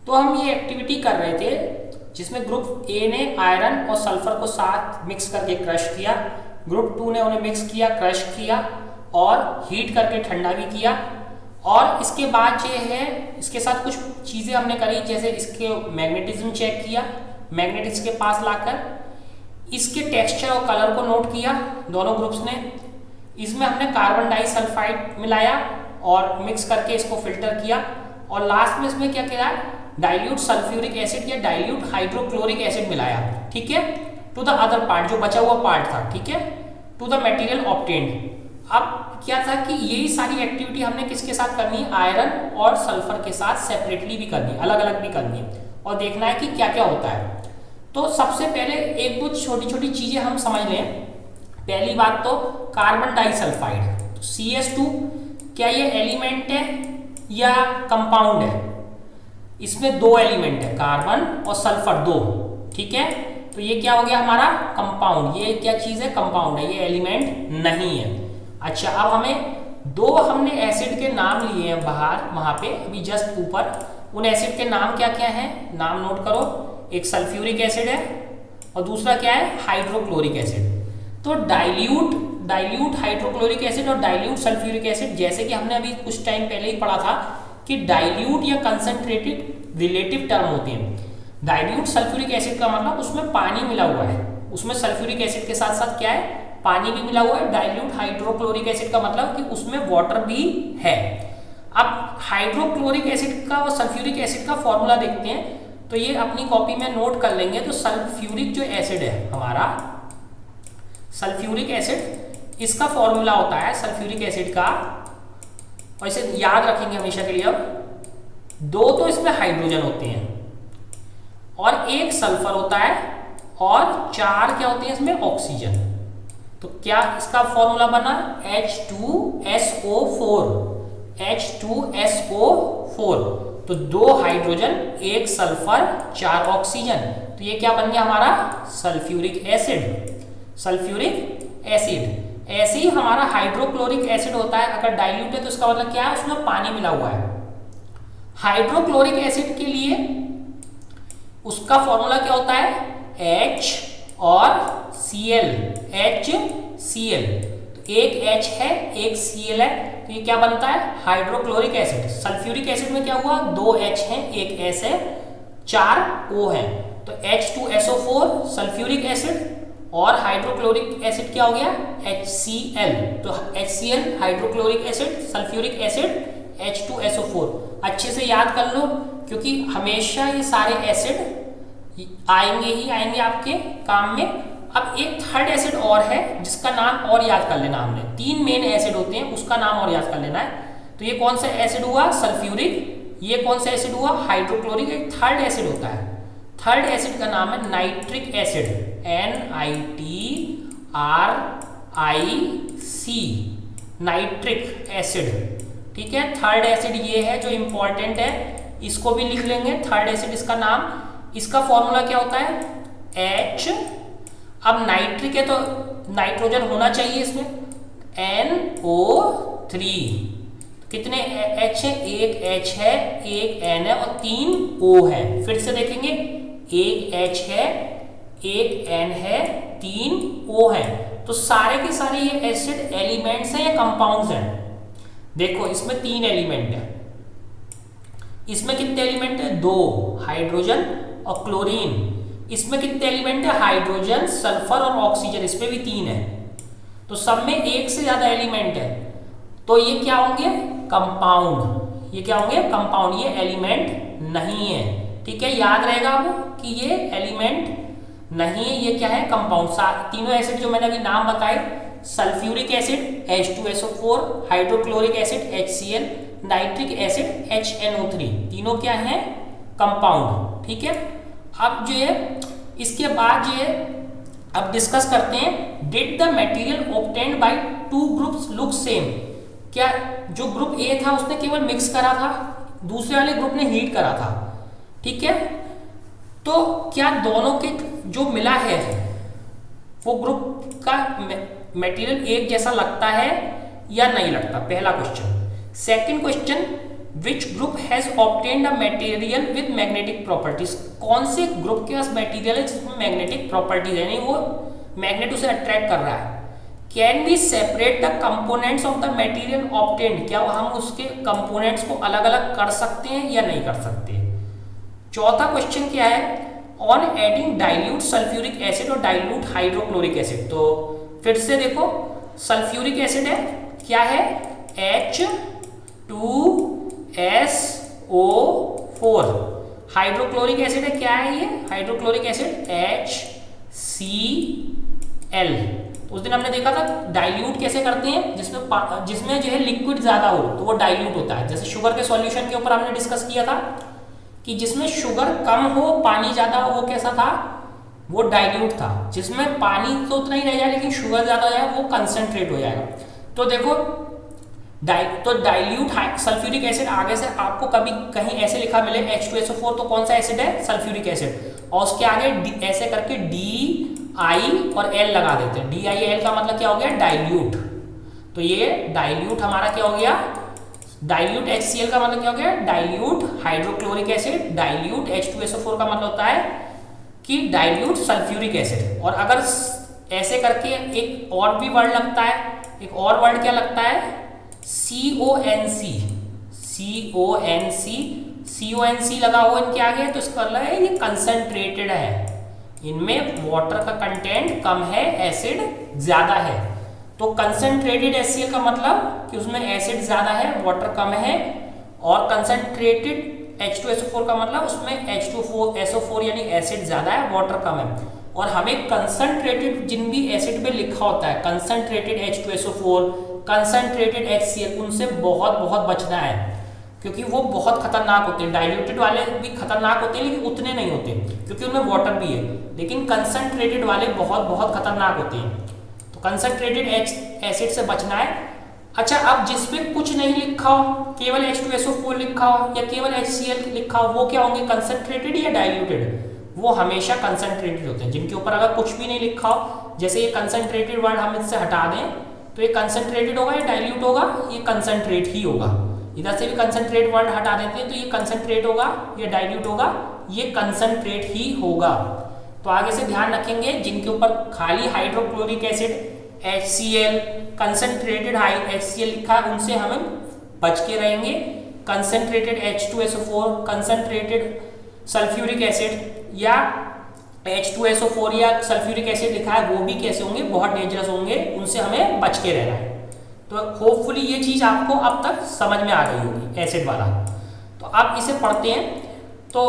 तो हम ये एक्टिविटी कर रहे थे जिसमें ग्रुप ए ने आयरन और सल्फर को साथ मिक्स करके क्रश किया, ग्रुप 2 ने उन्हें मिक्स किया, क्रश किया और हीट करके ठंडा भी किया। और इसके बाद ये है, इसके साथ कुछ चीज़ें हमने करी, जैसे इसके मैग्नेटिज्म चेक किया, मैग्नेट इसके पास लाकर इसके टेक्सचर और कलर को नोट किया दोनों ग्रुप्स ने। इसमें हमने कार्बन डाइसल्फाइड मिलाया और मिक्स करके इसको फिल्टर किया। और लास्ट में इसमें क्या किया, डाइल्यूट सल्फ्यूरिक एसिड या डाइल्यूट हाइड्रोक्लोरिक एसिड मिलाया, ठीक है, टू द अदर पार्ट, जो बचा हुआ पार्ट था, ठीक है, टू द मटेरियल ऑब्टेन्ड। अब क्या था कि यही सारी एक्टिविटी हमने किसके साथ करनी है, आयरन और सल्फर के साथ सेपरेटली भी करनी है, अलग अलग भी करनी है, और देखना है कि क्या क्या होता है। तो सबसे पहले एक दो छोटी छोटी चीजें हम समझ लें। पहली बात तो कार्बन डाइसल्फाइड, तो CS2 क्या ये एलिमेंट है या कंपाउंड है? इसमें दो एलिमेंट है, कार्बन और सल्फर, दो, ठीक है, तो ये क्या हो गया हमारा कंपाउंड। ये क्या चीज है, कंपाउंड है, ये एलिमेंट नहीं है। अच्छा, अब हमें दो हमने एसिड के नाम लिए हैं बाहर, वहां पे अभी जस्ट ऊपर, उन एसिड के नाम क्या क्या है, नाम नोट करो। एक सल्फ्यूरिक एसिड है और दूसरा क्या है, हाइड्रोक्लोरिक एसिड। तो डाइल्यूट हाइड्रोक्लोरिक एसिड और डाइल्यूट सल्फ्यूरिक एसिड, जैसे कि हमने अभी कुछ टाइम पहले ही पढ़ा था कि डाइल्यूट या कंसंट्रेटेड रिलेटिव टर्म होते हैं। डाइल्यूट सल्फ्यूरिक एसिड का मतलब उसमें पानी मिला हुआ है, उसमें सल्फ्यूरिक एसिड के साथ साथ क्या है, पानी भी मिला हुआ है। डाइल्यूट हाइड्रोक्लोरिक एसिड का मतलब कि उसमें वाटर भी है। अब हाइड्रोक्लोरिक एसिड का और सल्फ्यूरिक एसिड का फॉर्मूला देखते हैं, तो ये अपनी कॉपी में नोट कर लेंगे। तो सल्फ्यूरिक जो एसिड है हमारा, सल्फ्यूरिक एसिड, इसका फॉर्मूला होता है सल्फ्यूरिक एसिड का, और इसे याद रखेंगे हमेशा के लिए। अब दो तो इसमें हाइड्रोजन होते हैं और एक सल्फर होता है और चार क्या होते हैं इसमें, ऑक्सीजन। तो क्या इसका फॉर्मूला बना, H2SO4, H2SO4। तो दो हाइड्रोजन, एक सल्फर, चार ऑक्सीजन, तो ये क्या बन गया हमारा, सल्फ्यूरिक एसिड, सल्फ्यूरिक एसिड। ऐसे ही हमारा हाइड्रोक्लोरिक एसिड होता है, अगर डाइल्यूट है तो इसका मतलब क्या है, उसमें पानी मिला हुआ है। हाइड्रोक्लोरिक एसिड के लिए उसका फॉर्मूला क्या होता है, H और Cl, HCl। तो एक H है, एक Cl है, तो ये क्या बनता है, हाइड्रोक्लोरिक एसिड। सल्फ्यूरिक एसिड में क्या हुआ, दो H हैं, एक S है, चार O है, तो H2SO4 सल्फ्यूरिक एसिड और हाइड्रोक्लोरिक एसिड क्या हो गया, HCl। तो HCl hydrochloric acid, sulphuric acid, H2SO4। अच्छे से याद कर लो, क्योंकि हमेशा ये सारे एसिड आएंगे ही आएंगे आपके काम में। अब एक थर्ड एसिड और है जिसका नाम और याद कर लेना, हमने तीन मेन एसिड होते हैं, उसका नाम और याद कर लेना है। तो ये कौन सा एसिड हुआ, सल्फ्यूरिक। ये कौन सा एसिड हुआ, हाइड्रोक्लोरिक। एक थर्ड एसिड होता है, थर्ड एसिड का नाम है nitric acid, NITRIC, nitric acid, ठीक है। थर्ड एसिड ये है जो इंपॉर्टेंट है, इसको भी लिख लेंगे, थर्ड एसिड इसका नाम। इसका फॉर्मूला क्या होता है, H। अब नाइट्रिक है तो नाइट्रोजन होना चाहिए इसमें, NO3। कितने H है, एक H है, एक N है और तीन O है। फिर से देखेंगे, एक H है, एक N है, तीन O है। तो सारे के सारे ये एसिड एलिमेंट्स हैं या कंपाउंड्स हैं। देखो इसमें तीन एलिमेंट है, इसमें कितने एलिमेंट है, दो, हाइड्रोजन और क्लोरीन। इसमें कितने एलिमेंट है, हाइड्रोजन, सल्फर और ऑक्सीजन, इसमें भी तीन है। तो सब में एक से ज्यादा एलिमेंट है, तो ये क्या होंगे, कंपाउंड। ये क्या होंगे, कंपाउंड, ये एलिमेंट नहीं है, ठीक है। याद रहेगा आपको कि ये एलिमेंट नहीं है, ये क्या है, कंपाउंड। तीनों एसिड जो मैंने अभी नाम बताए, sulphuric acid H2SO4, hydrochloric acid HCl, nitric acid HNO3, तीनों क्या है, कंपाउंड, ठीक है। अब जो है इसके बाद जो है अब डिस्कस करते हैं, did the material obtained by two groups look same. क्या जो ग्रुप ए था उसने केवल मिक्स करा था, दूसरे वाले ग्रुप ने हीट करा था, ठीक है। तो क्या दोनों के जो मिला है वो ग्रुप का मटेरियल एक जैसा लगता है या नहीं लगता, पहला question. Second question, which group has obtained a material with magnetic properties, कौन से ग्रुप के पास मटेरियल है जिसमें मैग्नेटिक प्रॉपर्टीज यानी वो मैग्नेट उसे अट्रैक्ट कर रहा है। Can we separate the components of the material obtained, क्या हम उसके कंपोनेंट्स को अलग अलग कर सकते हैं या नहीं कर सकते। चौथा क्वेश्चन क्या है, on adding dilute sulphuric acid और डाइल्यूट हाइड्रोक्लोरिक एसिड, तो फिर से देखो सल्फ्यूरिक एसिड है क्या है H2SO4, हाइड्रोक्लोरिक एसिड है क्या है ये हाइड्रोक्लोरिक एसिड HCl। तो उस दिन हमने देखा था डाइल्यूट कैसे करते हैं, जिसमें जो है लिक्विड ज्यादा हो तो वो डाइल्यूट होता है। जैसे शुगर के सॉल्यूशन के ऊपर हमने डिस्कस किया था कि जिसमें शुगर कम हो पानी ज्यादा हो वो कैसा था, वो डाइल्यूट था। जिसमें पानी तो उतना ही रह जाए लेकिन शुगर ज्यादा हो जाए वो कंसंट्रेट हो जाएगा। तो देखो डाइल्यूट सल्फ्यूरिक एसिड आगे से आपको कभी कहीं ऐसे लिखा मिले H2SO4 तो कौन सा एसिड है सल्फ्यूरिक एसिड, और उसके आगे ऐसे करके DI और L लगा देते हैं। DIL का मतलब क्या हो गया डाइल्यूट, तो ये डाइल्यूट हमारा क्या हो गया डाइल्यूट HCl का मतलब क्या हो गया dilute hydrochloric acid. Dilute H2SO4 का मतलब होता है कि डाइल्यूट सल्फ्यूरिक एसिड। और अगर ऐसे करके एक और भी वर्ड लगता है, एक और वर्ड क्या लगता है CONC लगा हुआ इनके आगे, तो इसका मतलब है ये कंसंट्रेटेड है, इनमें वाटर का कंटेंट कम है एसिड ज्यादा है। तो कंसंट्रेटेड HCl का मतलब कि उसमें एसिड ज्यादा है वाटर कम है, और कंसंट्रेटेड H2SO4 का मतलब उसमें H2SO4 यानी एसिड ज्यादा है वाटर कम है। और हमें कंसंट्रेटेड जिन भी एसिड पे लिखा होता है कंसंट्रेटेड H2SO4 कंसंट्रेटेड HCl उनसे बहुत बहुत बचना है, क्योंकि वो बहुत खतरनाक होते हैं। डाइल्यूटेड वाले भी खतरनाक होते हैं लेकिन उतने नहीं होते क्योंकि उनमें वाटर भी है, लेकिन कंसंट्रेटेड वाले बहुत बहुत खतरनाक होते हैं। तो कंसंट्रेटेड एसिड से बचना है। अच्छा, अब जिसमें कुछ नहीं लिखा हो केवल H2SO4 लिखा हो या केवल HCl लिखा हो वो क्या होंगे कंसंट्रेटेड या डाइल्यूटेड, वो हमेशा कंसंट्रेटेड होते हैं। जिनके ऊपर अगर कुछ भी नहीं लिखा हो, जैसे ये कंसंट्रेटेड वर्ड हम इससे हटा दें तो ये कंसंट्रेटेड होगा या डाइल्यूट होगा, ये कंसंट्रेट ही होगा। इधर से भी कंसंट्रेट वर्ड हटा देते हैं तो ये कंसंट्रेट होगा या डाइल्यूट होगा, ये कंसंट्रेट ही होगा। तो आगे से ध्यान रखेंगे जिनके ऊपर खाली hydrochloric acid HCl concentrated HCl लिखा है उनसे हमें बच के रहेंगे। Concentrated H2SO4 concentrated sulphuric acid या H2SO4 या सल्फ्यूरिक एसिड लिखा है वो भी कैसे होंगे बहुत डेंजरस होंगे, उनसे हमें बच के रहना है। तो होपफुली ये चीज आपको अब तक समझ में आ गई होगी एसिड वाला। तो अब इसे पढ़ते हैं। तो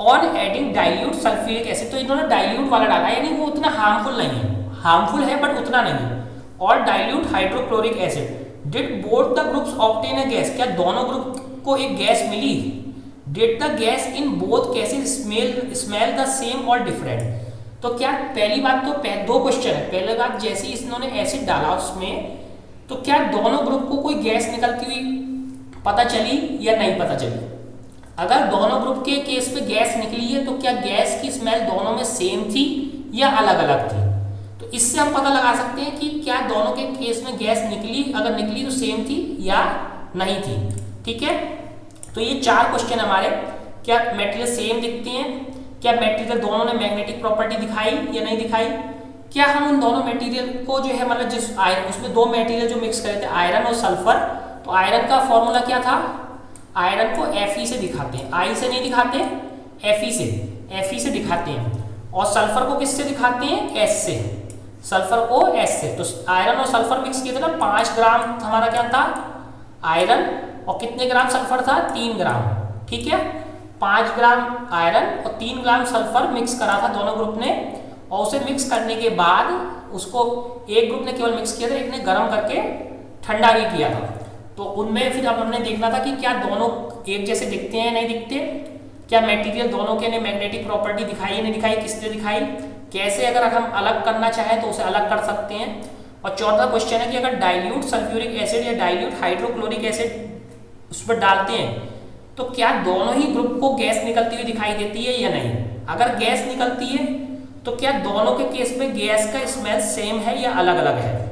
on adding dilute sulphuric acid, तो इन्होंने डाइल्यूट वाला डाला यानी वो उतना हार्मफुल नहीं है, हार्मफुल है बट उतना नहीं है। और dilute hydrochloric acid did both the groups obtain a gas, क्या दोनों ग्रुप को एक गैस मिली। Did the gas in both cases smell the same और डिफरेंट, तो क्या पहली बात तो दो क्वेश्चन है। पहले बात जैसे ही इन्होंने एसिड डाला उसमें तो क्या दोनों ग्रुप को कोई गैस निकलती हुई पता चली या नहीं पता चली। अगर दोनों ग्रुप के केस पे गैस निकली है तो क्या गैस की स्मेल दोनों में सेम थी या अलग अलग थी। तो इससे हम पता लगा सकते हैं कि क्या दोनों के केस में गैस निकली, अगर निकली तो सेम थी या नहीं थी। ठीक है, तो ये चार क्वेश्चन हमारे, क्या मेटेरियल सेम दिखते हैं, क्या मेटेरियल दोनों ने मैग्नेटिक प्रॉपर्टी दिखाई या नहीं दिखाई, क्या हम उन दोनों मटेरियल को जो है मतलब जिस उसमें दो मटेरियल जो मिक्स करे थे आयरन और सल्फर, तो आयरन का फॉर्मूला क्या था, आयरन को Fe से दिखाते हैं, I से नहीं दिखाते Fe से दिखाते हैं। और सल्फर को किससे दिखाते हैं S से, सल्फर को S से। तो आयरन और सल्फर मिक्स किए थे ना, 5 ग्राम हमारा क्या था आयरन और कितने ग्राम सल्फर था 3 ग्राम। ठीक है, 5 ग्राम आयरन और 3 ग्राम सल्फर मिक्स करा था दोनों ग्रुप ने, और उसे मिक्स करने के बाद उसको एक ग्रुप ने केवल मिक्स किया था, एक ने गर्म करके ठंडा भी किया था। तो उनमें फिर अब हमने देखना था कि क्या दोनों एक जैसे दिखते हैं नहीं दिखते, क्या मटेरियल दोनों के ने मैग्नेटिक प्रॉपर्टी दिखाई या नहीं दिखाई, किसने दिखाई, कैसे अगर हम अलग करना चाहें तो उसे अलग कर सकते हैं। और चौथा क्वेश्चन है कि अगर डाइल्यूट सल्फ्यूरिक एसिड या डाइल्यूट हाइड्रोक्लोरिक एसिड उस पर डालते हैं तो क्या दोनों ही ग्रुप को गैस निकलती हुई दिखाई देती है या नहीं। अगर गैस निकलती है तो क्या दोनों के केस में गैस का स्मेल सेम है या अलग अलग है।